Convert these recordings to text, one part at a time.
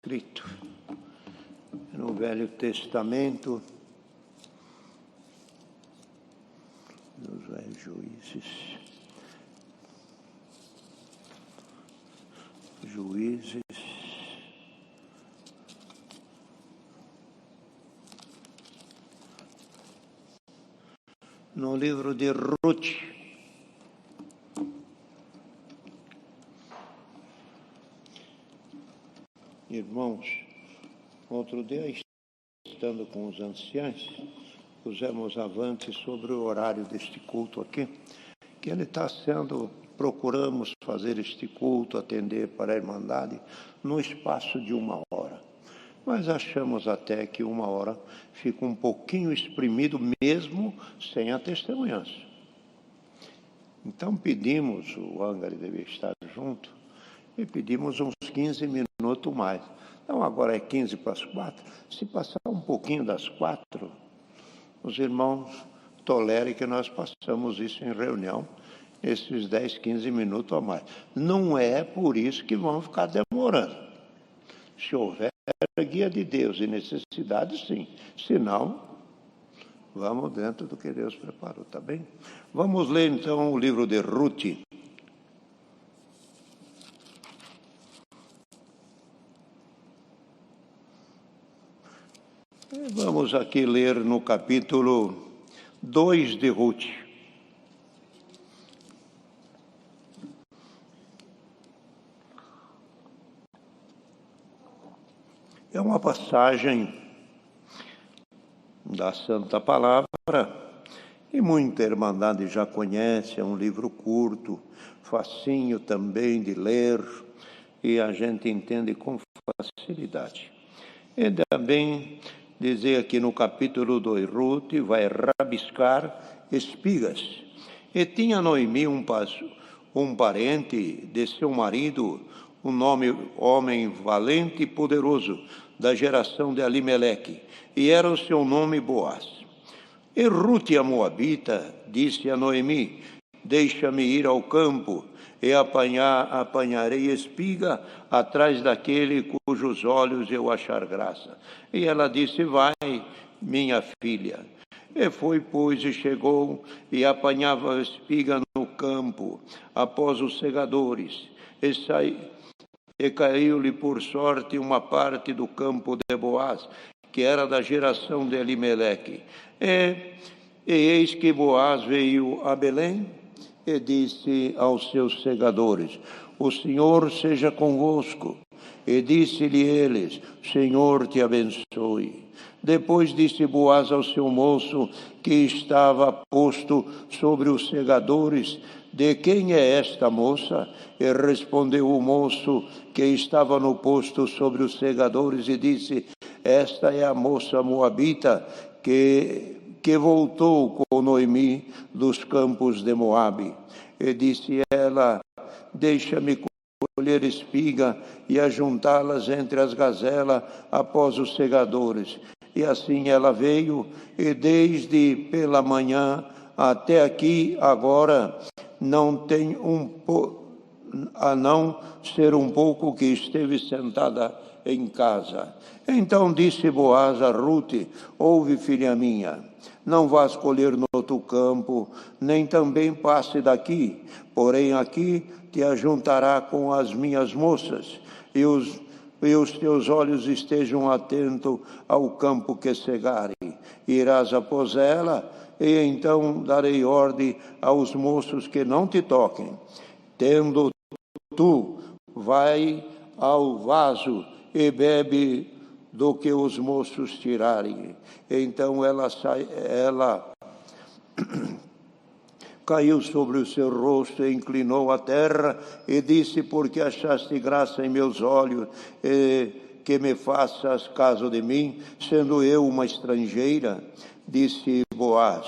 escrito no Velho Testamento, nos velhos Juízes, no livro de Ruth, irmãos, outro dia, estando com os anciãos, pusemos avante sobre o horário deste culto aqui, que ele está sendo, procuramos fazer este culto, atender para a Irmandade, no espaço de 1 hora. Mas achamos até que 1 hora fica um pouquinho exprimido, mesmo sem a testemunhança. Então pedimos, o Angari deve estar junto, e pedimos uns 15 minutos mais. Então agora é 15 para as 4. Se passar um pouquinho das 4, os irmãos tolerem que nós passamos isso em reunião, esses 10, 15 minutos a mais. Não é por isso que vamos ficar demorando. Se houver guia de Deus e necessidade, sim. Se não, vamos dentro do que Deus preparou, tá bem? Vamos ler então o livro de Ruth. Vamos aqui ler no capítulo 2 de Ruth. É uma passagem da Santa Palavra e muita Irmandade já conhece, é um livro curto, facinho também de ler e a gente entende com facilidade. E também dizer aqui no capítulo 2, Ruth vai rabiscar espigas. E tinha Noemi um parente de seu marido, um homem valente e poderoso, da geração de Alimeleque, e era o seu nome Boaz. E Ruth, a Moabita, disse a Noemi: deixa-me ir ao campo e apanharei espiga atrás daquele cujos olhos eu achar graça. E ela disse: vai, minha filha. E foi, pois, e chegou e apanhava a espiga no campo, após os segadores, e caiu-lhe por sorte uma parte do campo de Boaz, que era da geração de Elimeleque. E eis que Boaz veio a Belém e disse aos seus segadores: o Senhor seja convosco. E disse-lhe eles: Senhor te abençoe. Depois disse Boaz ao seu moço, que estava posto sobre os segadores: de quem é esta moça? E respondeu o moço que estava no posto sobre os segadores e disse: esta é a moça moabita que voltou com Noemi dos campos de Moabe. E disse ela: deixa-me colher espiga e ajuntá-las entre as gazelas após os segadores. E assim ela veio, e desde pela manhã até aqui agora não tem a não ser um pouco que esteve sentada em casa. Então disse Boaz a Ruth: ouve, filha minha, não vás colher no outro campo, nem também passe daqui, porém aqui te ajuntará com as minhas moças, e os teus olhos estejam atentos ao campo que cegarem. Irás após ela, e então darei ordem aos moços que não te toquem. Tendo tu, vai ao vaso e bebe do que os moços tirarem. Então ela caiu sobre o seu rosto e inclinou a terra e disse: porque achaste graça em meus olhos, que me faças caso de mim, sendo eu uma estrangeira? Disse Boaz: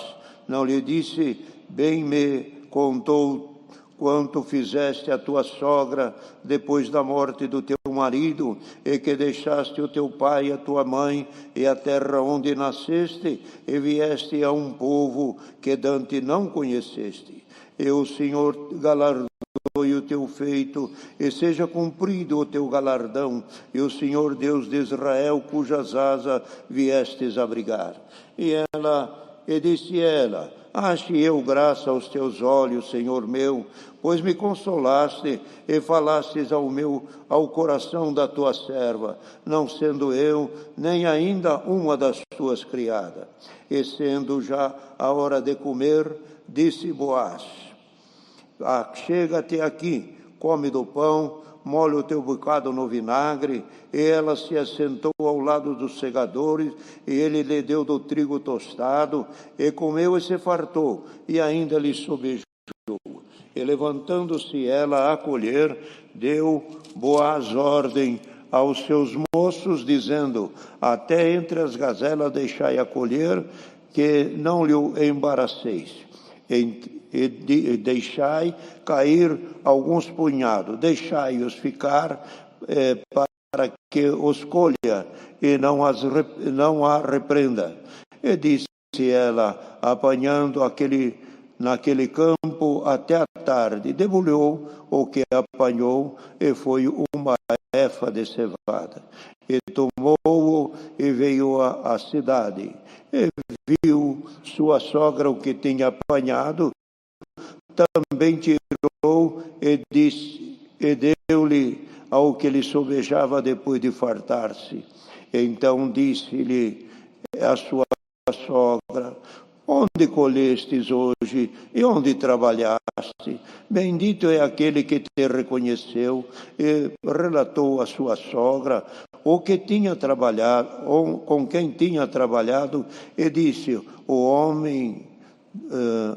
não lhe disse, bem me contou quanto fizeste a tua sogra depois da morte do teu marido, e que deixaste o teu pai e a tua mãe e a terra onde nasceste, e vieste a um povo que dante não conheceste. E o Senhor galardoou o teu feito, e seja cumprido o teu galardão, e o Senhor Deus de Israel, cujas asas viestes abrigar. E disse ela: ache eu graça aos teus olhos, Senhor meu, pois me consolaste e falastes ao coração da tua serva, não sendo eu nem ainda uma das tuas criadas. E sendo já a hora de comer, disse Boaz: chega-te aqui, come do pão, molha o teu bocado no vinagre. E ela se assentou ao lado dos segadores, e ele lhe deu do trigo tostado, e comeu e se fartou, e ainda lhe sobejou. E levantando-se ela a colher, deu Boaz ordem aos seus moços, dizendo: até entre as gazelas deixai a colher, que não lhe embaraceis. E deixai cair alguns punhados, deixai-os ficar para que os colha e não a repreenda. E disse ela, apanhando naquele campo até a tarde, debulhou o que apanhou, e foi uma efa de cevada. E tomou-o e veio à cidade. E viu sua sogra o que tinha apanhado, também tirou e deu-lhe ao que lhe sobejava depois de fartar-se. Então disse-lhe a sua sogra: onde colhestes hoje e onde trabalhaste? Bendito é aquele que te reconheceu. E relatou a sua sogra o que tinha trabalhado, com quem tinha trabalhado, e disse: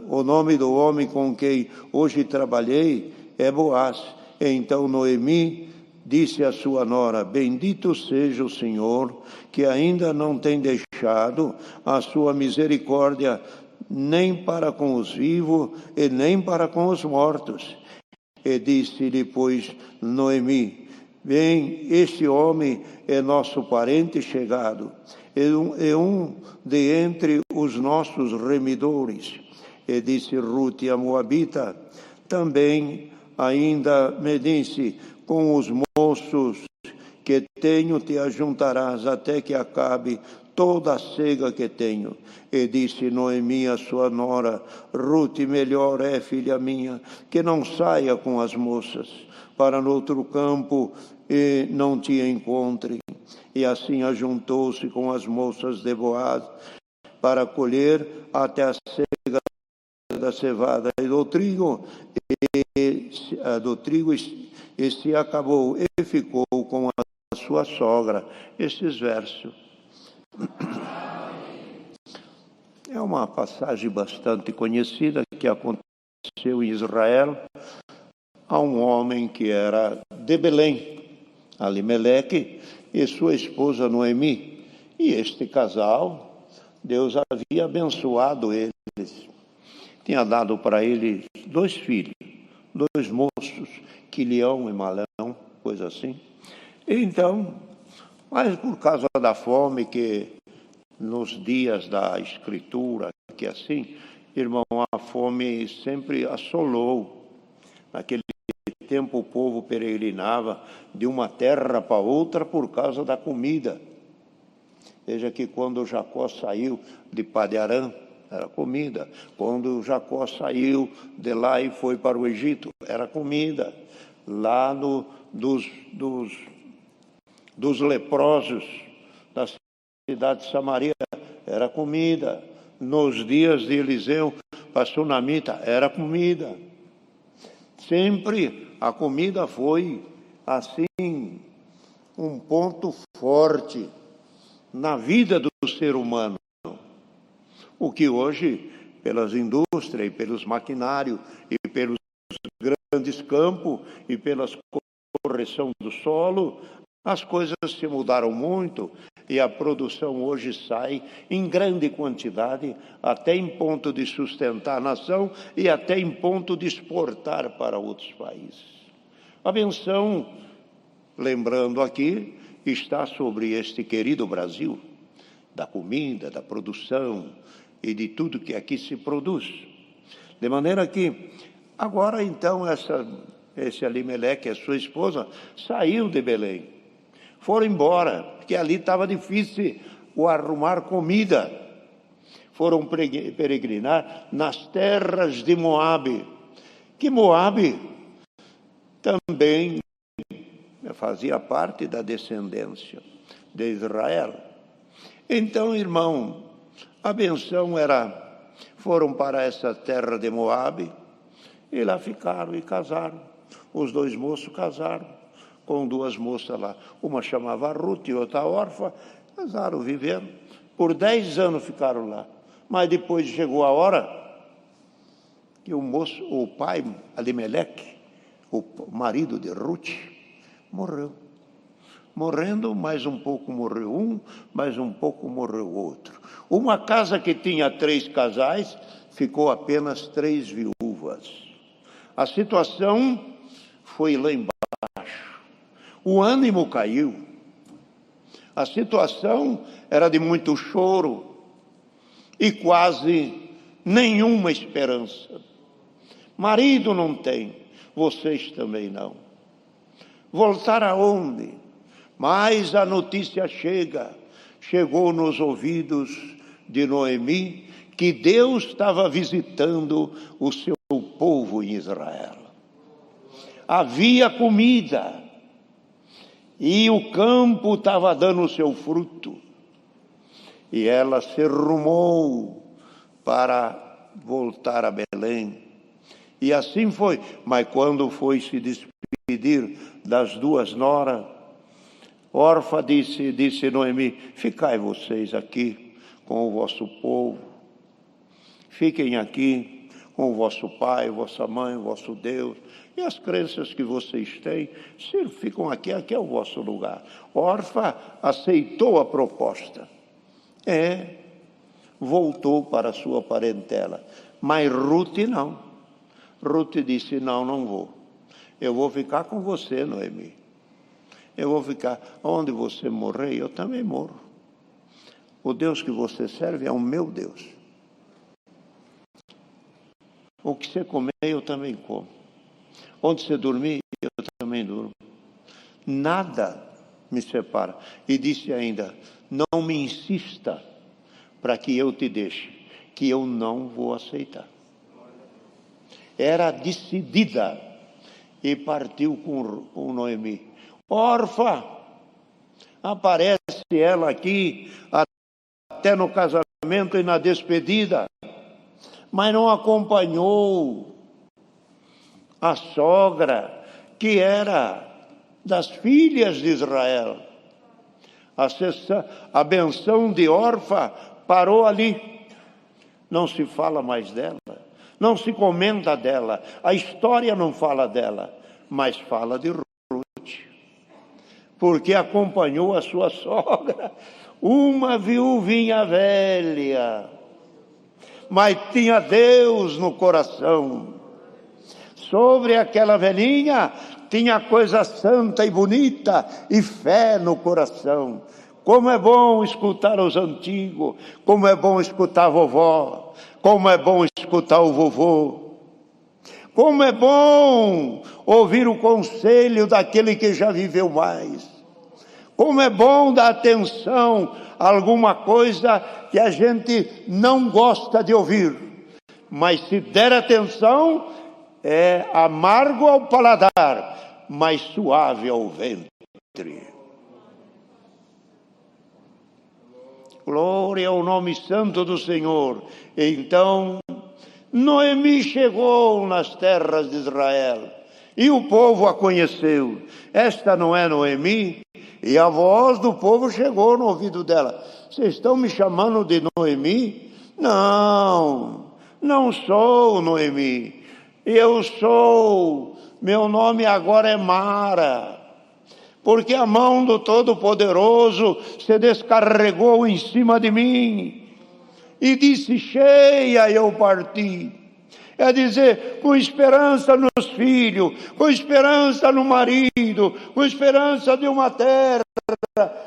o nome do homem com quem hoje trabalhei é Boaz. E então Noemi disse à sua nora: bendito seja o Senhor, que ainda não tem deixado a sua misericórdia nem para com os vivos e nem para com os mortos. E disse-lhe, pois, Noemi: bem, este homem é nosso parente chegado, é um de entre os nossos remidores. E disse Rute a Moabita: também ainda me disse: com os moços que tenho te ajuntarás até que acabe toda a cega que tenho. E disse Noemi a sua nora: Rute, melhor é, filha minha, que não saia com as moças para no outro campo e não te encontre. E assim ajuntou-se com as moças de Boaz para colher até a cega da cevada e do trigo, e se acabou, e ficou com a sua sogra. Estes versos. É uma passagem bastante conhecida que aconteceu em Israel a um homem que era de Belém, Alimeleque, e sua esposa Noemi. E este casal, Deus havia abençoado eles. Tinha dado para eles 2 filhos, 2 moços, Quilião e Malão, coisa assim. Então, mas por causa da fome que nos dias da Escritura, que assim, irmão, a fome sempre assolou. Naquele tempo o povo peregrinava de uma terra para outra por causa da comida. Veja que quando Jacó saiu de Padarã, era comida. Quando Jacó saiu de lá e foi para o Egito, era comida. Lá dos leprosos da cidade de Samaria, era comida. Nos dias de Eliseu, a sunamita, era comida. Sempre a comida foi, assim, um ponto forte na vida do ser humano. O que hoje, pelas indústrias e pelos maquinários e pelos grandes campos e pela correção do solo, as coisas se mudaram muito e a produção hoje sai em grande quantidade, até em ponto de sustentar a nação e até em ponto de exportar para outros países. A benção, lembrando aqui, está sobre este querido Brasil, da comida, da produção e de tudo que aqui se produz. De maneira que, agora então, essa esse Alimeleque, a sua esposa, saiu de Belém. Foram embora, porque ali estava difícil o arrumar comida. Foram peregrinar nas terras de Moabe, que Moabe também fazia parte da descendência de Israel. Então, irmão, a benção era, foram para essa terra de Moabe, e lá ficaram e casaram. Os dois moços casaram com duas moças lá. Uma chamava Ruth e outra órfã. Casaram, viveram. Por 10 anos ficaram lá. Mas depois chegou a hora que o pai, Alimeleque, o marido de Ruth, morreu. Morrendo, mais um pouco morreu um, mais um pouco morreu outro. Uma casa que tinha 3 casais, ficou apenas 3 viúvas. A situação foi lá embaixo. O ânimo caiu. A situação era de muito choro e quase nenhuma esperança. Marido não tem, vocês também não. Voltar aonde? Mas a notícia chegou nos ouvidos de Noemi, que Deus estava visitando o seu povo em Israel. Havia comida e o campo estava dando o seu fruto. E ela se rumou para voltar a Belém. E assim foi. Mas quando foi se despedir das 2 noras, Orfa disse Noemi: ficai vocês aqui com o vosso povo. Fiquem aqui com o vosso pai, vossa mãe, vosso Deus. E as crenças que vocês têm, se ficam aqui é o vosso lugar. Orfa aceitou a proposta. Voltou para a sua parentela. Mas Ruth não. Ruth disse: não vou. Eu vou ficar com você, Noemi. Eu vou ficar. Onde você morrer, eu também morro. O Deus que você serve é o meu Deus. O que você comer, eu também como. Onde você dormir, eu também durmo. Nada me separa. E disse ainda: não me insista para que eu te deixe, que eu não vou aceitar. Era decidida e partiu com Noemi. Orfa, aparece ela aqui, até no casamento e na despedida, mas não acompanhou a sogra, que era das filhas de Israel. A benção de Orfa parou ali. Não se fala mais dela, não se comenta dela, a história não fala dela, mas fala de Ruth, porque acompanhou a sua sogra, uma viuvinha velha, mas tinha Deus no coração. Sobre aquela velhinha tinha coisa santa e bonita e fé no coração. Como é bom escutar os antigos, como é bom escutar a vovó, como é bom escutar o vovô. Como é bom ouvir o conselho daquele que já viveu mais. Como é bom dar atenção a alguma coisa que a gente não gosta de ouvir. Mas se der atenção, é amargo ao paladar, mas suave ao ventre. Glória ao nome santo do Senhor. Então, Noemi chegou nas terras de Israel e o povo a conheceu. Esta não é Noemi? E a voz do povo chegou no ouvido dela. Vocês estão me chamando de Noemi? Não sou Noemi. Meu nome agora é Mara. Porque a mão do Todo-Poderoso se descarregou em cima de mim. E disse: cheia eu parti. É dizer, com esperança nos filhos, com esperança no marido, com esperança de uma terra,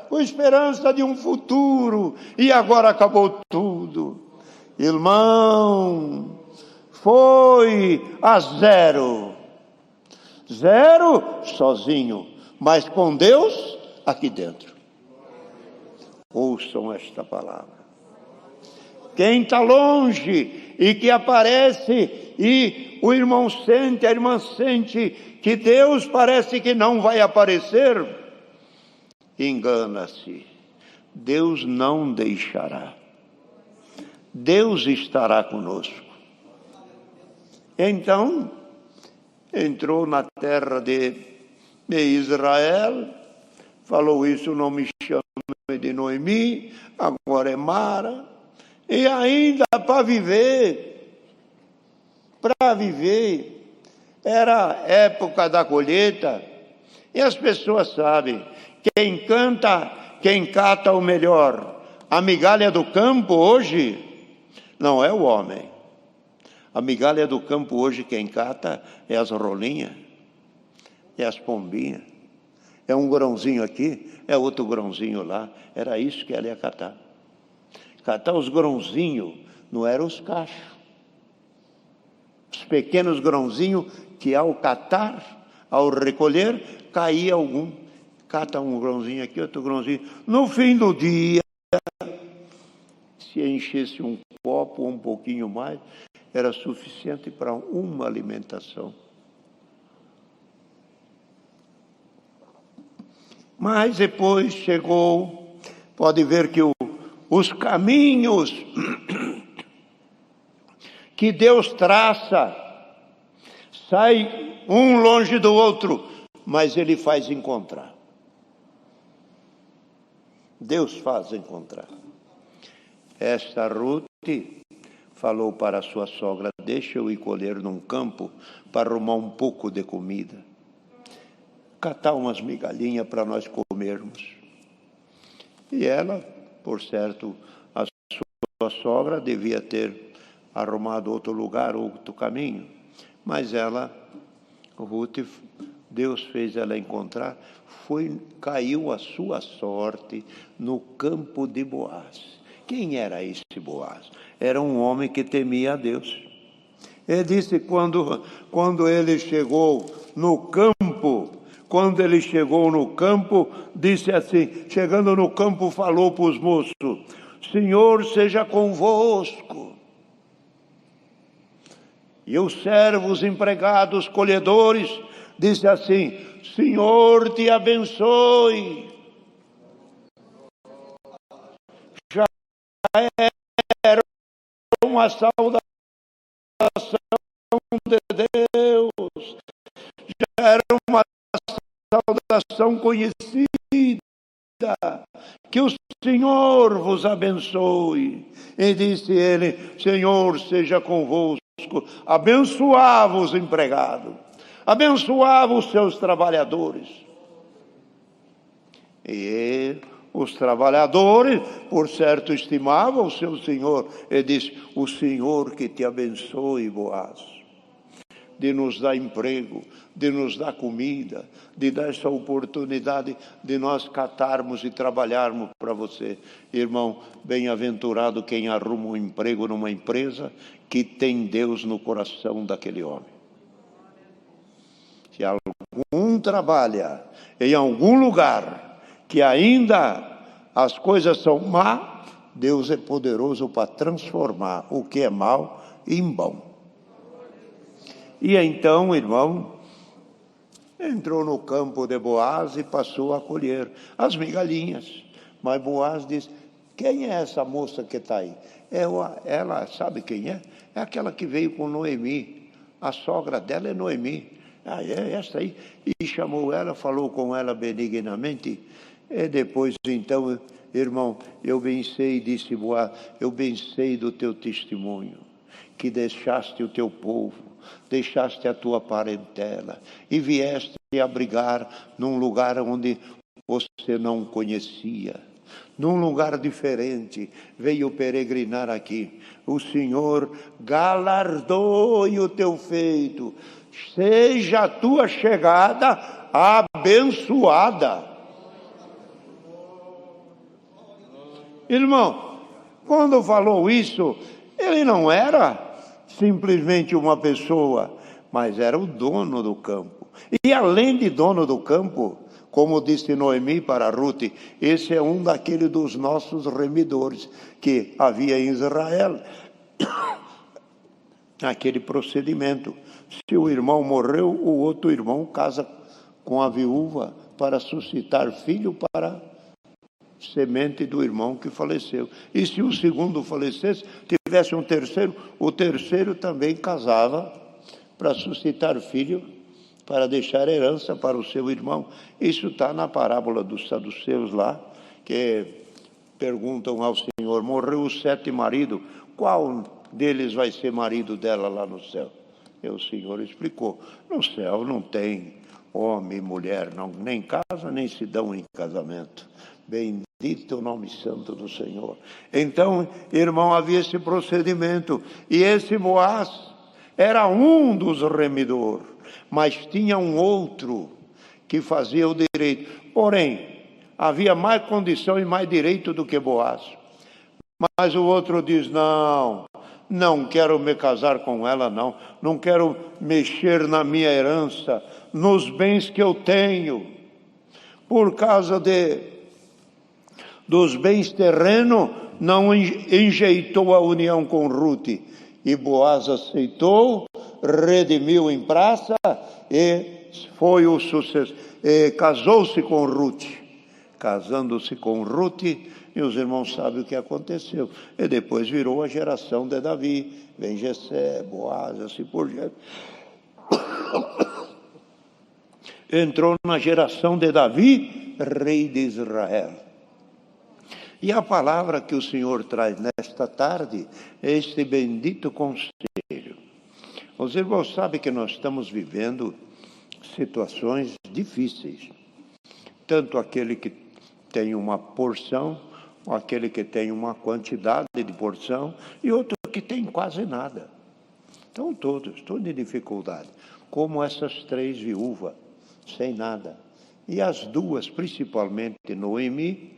com esperança de um futuro. E agora acabou tudo. Irmão, foi a zero. Zero sozinho, mas com Deus aqui dentro. Ouçam esta palavra. Quem está longe e que aparece e o irmão sente, a irmã sente que Deus parece que não vai aparecer, engana-se. Deus não deixará. Deus estará conosco. Então, entrou na terra de Israel, falou isso, não me chame de Noemi, agora é Mara, e ainda para viver, era época da colheita, e as pessoas sabem, quem cata o melhor, a migalha do campo hoje, não é o homem. A migalha do campo hoje quem cata é as rolinhas, é as pombinhas. É um grãozinho aqui, é outro grãozinho lá. Era isso que ela ia catar. Catar os grãozinhos, não eram os cachos. Os pequenos grãozinhos que ao catar, ao recolher, caía algum. Cata um grãozinho aqui, outro grãozinho. No fim do dia, se enchesse um copo ou um pouquinho mais, era suficiente para uma alimentação. Mas depois chegou, pode ver que os caminhos que Deus traça, sai um longe do outro, mas Ele faz encontrar. Deus faz encontrar. Esta Ruth falou para a sua sogra, deixa eu ir colher num campo para arrumar um pouco de comida. Catar umas migalhinhas para nós comermos. E ela, por certo, a sua sogra devia ter arrumado outro lugar, outro caminho. Mas ela, Ruth, Deus fez ela encontrar, caiu a sua sorte no campo de Boaz. Quem era esse Boaz? Era um homem que temia a Deus. Ele disse quando ele chegou no campo, disse assim, chegando no campo, falou para os moços, Senhor seja convosco. E os servos, empregados, colhedores, disse assim, Senhor te abençoe. Já era uma saudação de Deus, já era uma saudação conhecida, que o Senhor vos abençoe. E disse ele, Senhor seja convosco, abençoava os empregados, abençoava os seus trabalhadores. E os trabalhadores, por certo, estimavam o seu Senhor. Ele disse, o Senhor que te abençoe, Boaz, de nos dar emprego, de nos dar comida, de dar essa oportunidade de nós catarmos e trabalharmos para você. Irmão, bem-aventurado quem arruma um emprego numa empresa que tem Deus no coração daquele homem. Se algum trabalha em algum lugar que ainda as coisas são má, Deus é poderoso para transformar o que é mal em bom. E então, irmão, entrou no campo de Boaz e passou a colher as migalhinhas. Mas Boaz disse, quem é essa moça que está aí? Ela sabe quem é? É aquela que veio com Noemi. A sogra dela é Noemi. Ah, é essa aí. E chamou ela, falou com ela benignamente. E depois, então, irmão, eu bem sei, disse Boaz, eu bem sei do teu testemunho, que deixaste o teu povo, deixaste a tua parentela e vieste abrigar num lugar onde você não conhecia, num lugar diferente, veio peregrinar aqui. O Senhor galardoe o teu feito, seja a tua chegada abençoada. Irmão, quando falou isso, ele não era simplesmente uma pessoa, mas era o dono do campo. E além de dono do campo, como disse Noemi para Ruth, esse é um daqueles dos nossos remidores que havia em Israel. Aquele procedimento. Se o irmão morreu, o outro irmão casa com a viúva para suscitar filho para semente do irmão que faleceu. E se o segundo falecesse, tivesse um terceiro, o terceiro também casava para suscitar filho, para deixar herança para o seu irmão. Isso está na parábola dos saduceus lá, que perguntam ao Senhor: morreu os 7 maridos, qual deles vai ser marido dela lá no céu? E o Senhor explicou: no céu não tem homem e mulher, não, nem casa, nem se dão em casamento. Bendito o nome santo do Senhor. Então, irmão, havia esse procedimento. E esse Boaz era um dos remidores, mas tinha um outro que fazia o direito. Porém, havia mais condição e mais direito do que Boaz. Mas o outro diz: não quero me casar com ela, não quero mexer na minha herança, nos bens que eu tenho, por causa dos bens terrenos, não enjeitou a união com Ruth. E Boaz aceitou, redimiu em praça e foi o sucesso. Casou-se com Ruth. Casando-se com Ruth, e os irmãos sabem o que aconteceu. E depois virou a geração de Davi. Vem Jessé, Boaz, assim por diante. Entrou na geração de Davi, rei de Israel. E a palavra que o Senhor traz nesta tarde é este bendito conselho. Os irmãos sabem que nós estamos vivendo situações difíceis. Tanto aquele que tem uma porção, aquele que tem uma quantidade de porção, e outro que tem quase nada. Então todos em dificuldade. Como essas 3 viúvas, sem nada. E as 2, principalmente Noemi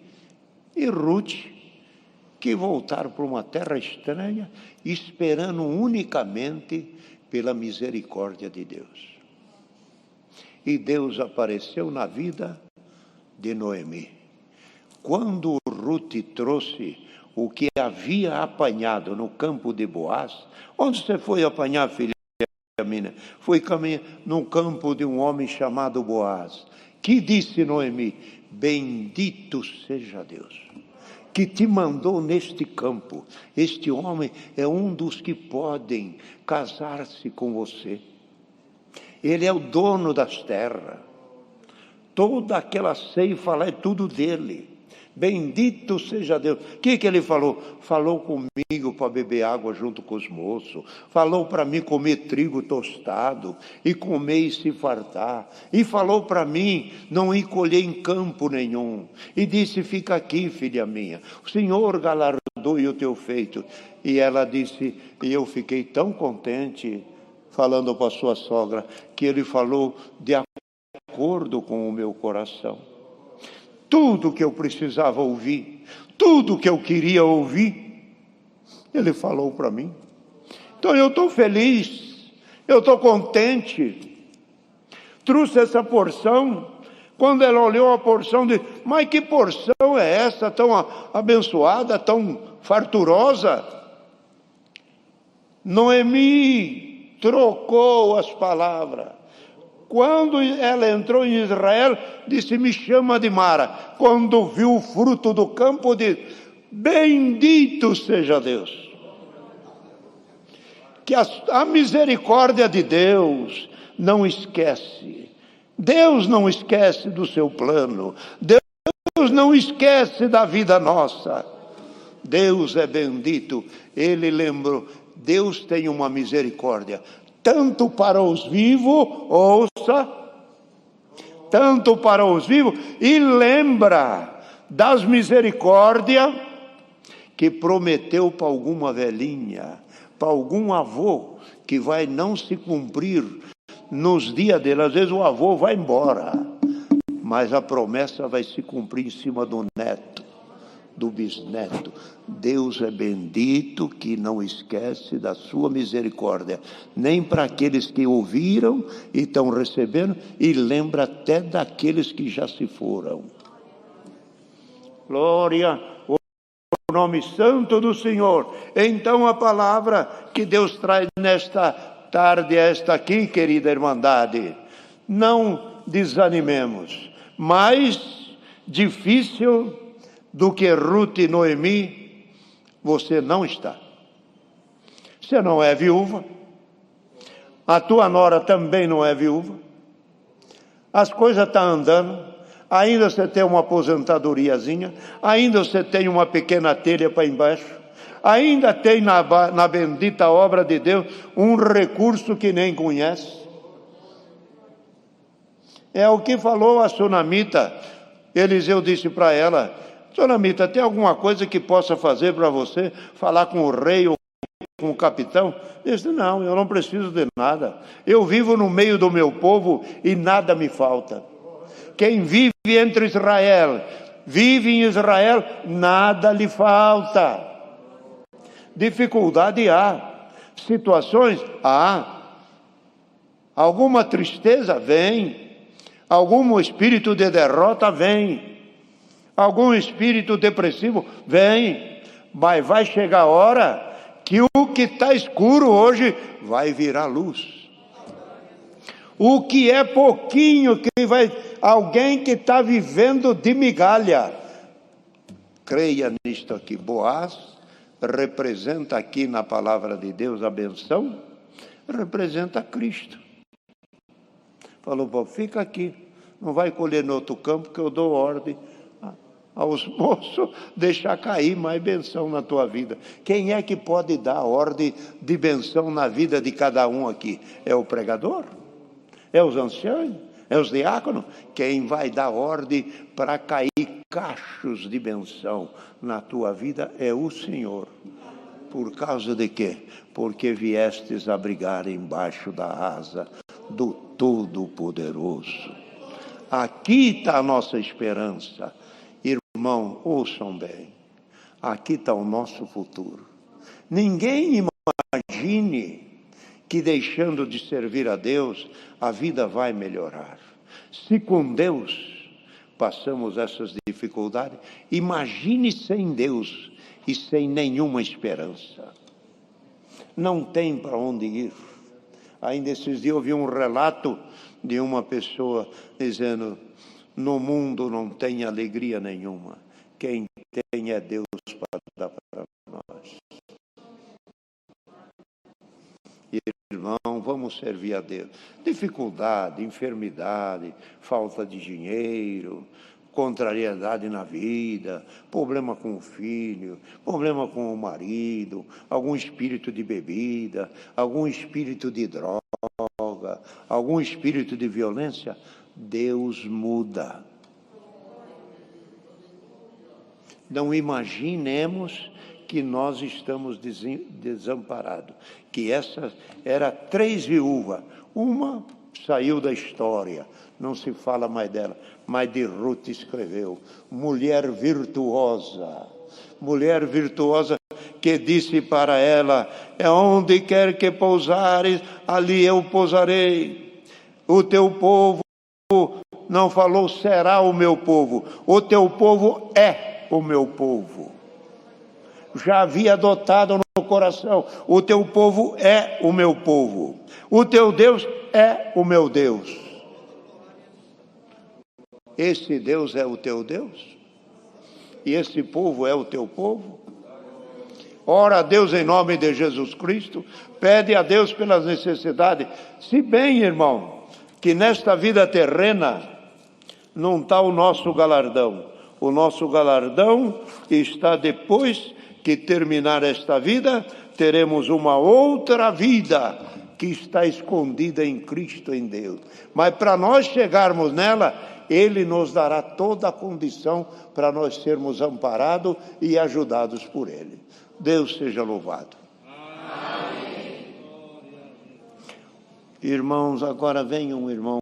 e Ruth, que voltaram para uma terra estranha, esperando unicamente pela misericórdia de Deus. E Deus apareceu na vida de Noemi. Quando Ruth trouxe o que havia apanhado no campo de Boaz, onde você foi apanhar, filha minha? Foi caminhar no campo de um homem chamado Boaz. Que disse Noemi: bendito seja Deus, que te mandou neste campo. Este homem é um dos que podem casar-se com você. Ele é o dono das terras. Toda aquela ceifa lá é tudo dele. Bendito seja Deus. O que ele falou? Falou comigo para beber água junto com os moços. Falou para mim comer trigo tostado e comer e se fartar. E falou para mim não ir colher em campo nenhum. E disse: fica aqui, filha minha. O Senhor galardoe o teu feito. E ela disse, e eu fiquei tão contente, falando para sua sogra, que ele falou de acordo com o meu coração. Tudo que eu precisava ouvir, tudo que eu queria ouvir, ele falou para mim. Então eu estou feliz, eu estou contente. Trouxe essa porção. Quando ela olhou a porção, disse: mas que porção é essa, tão abençoada, tão farturosa? Noemi trocou as palavras. Quando ela entrou em Israel, disse: me chama de Mara. Quando viu o fruto do campo, disse: bendito seja Deus. Que a misericórdia de Deus não esquece. Deus não esquece do seu plano. Deus não esquece da vida nossa. Deus é bendito. Ele lembrou. Deus tem uma misericórdia. Tanto para os vivos, ouça, tanto para os vivos, e lembra das misericórdias que prometeu para alguma velhinha, para algum avô, que vai não se cumprir nos dias dele. Às vezes o avô vai embora, mas a promessa vai se cumprir em cima do neto, do bisneto. Deus é bendito que não esquece da sua misericórdia, nem para aqueles que ouviram e estão recebendo, e lembra até daqueles que já se foram. Glória ao nome santo do Senhor. Então a palavra que Deus traz nesta tarde, esta aqui, querida irmandade: não desanimemos. Mais difícil do que Ruth e Noemi, você não está. Você não é viúva, a tua nora também não é viúva, as coisas estão andando, ainda você tem uma aposentadoriazinha, ainda você tem uma pequena telha para embaixo, ainda tem na bendita obra de Deus um recurso que nem conhece. É o que falou a sunamita. Eliseu disse para ela: sunamita, tem alguma coisa que possa fazer para você? Falar com o rei ou com o capitão? Disse: não, eu não preciso de nada. Eu vivo no meio do meu povo e nada me falta. Quem vive entre Israel, vive em Israel, nada lhe falta. Dificuldade há, situações há, alguma tristeza vem, algum espírito de derrota vem, algum espírito depressivo vem, mas vai chegar a hora que o que está escuro hoje vai virar luz. O que é pouquinho, que vai, alguém que está vivendo de migalha, creia nisto aqui. Boaz representa aqui na palavra de Deus a benção, representa Cristo. Falou: pô, fica aqui, não vai colher no outro campo, que eu dou ordem aos moços deixar cair mais benção na tua vida. Quem é que pode dar ordem de benção na vida de cada um aqui? É o pregador? É os anciãos? É os diáconos? Quem vai dar ordem para cair cachos de benção na tua vida é o Senhor. Por causa de quê? Porque viestes abrigar embaixo da asa do Todo-Poderoso. Aqui está a nossa esperança. Irmão, ouçam bem. Aqui está o nosso futuro. Ninguém imagine que deixando de servir a Deus, a vida vai melhorar. Se com Deus passamos essas dificuldades, imagine sem Deus e sem nenhuma esperança. Não tem para onde ir. Ainda esses dias eu vi um relato de uma pessoa dizendo: no mundo não tem alegria nenhuma, quem tem é Deus para dar para nós. Irmão, vamos servir a Deus. Dificuldade, enfermidade, falta de dinheiro, contrariedade na vida, problema com o filho, problema com o marido, algum espírito de bebida, algum espírito de droga, algum espírito de violência, Deus muda. Não imaginemos que nós estamos desamparados. Que essa era 3 viúvas, uma saiu da história, não se fala mais dela, mas de Ruth escreveu: mulher virtuosa que disse para ela: é onde quer que pousares, ali eu pousarei. O teu povo, não falou será o meu povo, o teu povo é o meu povo. Já havia adotado no coração: o teu povo é o meu povo, o teu Deus é o meu Deus. Esse Deus é o teu Deus? E esse povo é o teu povo? Ora a Deus em nome de Jesus Cristo, pede a Deus pelas necessidades. Se bem, irmão, que nesta vida terrena não está o nosso galardão. O nosso galardão está depois que terminar esta vida, teremos uma outra vida que está escondida em Cristo, em Deus. Mas para nós chegarmos nela, Ele nos dará toda a condição para nós sermos amparados e ajudados por Ele. Deus seja louvado. Amém. Irmãos, agora vem um irmão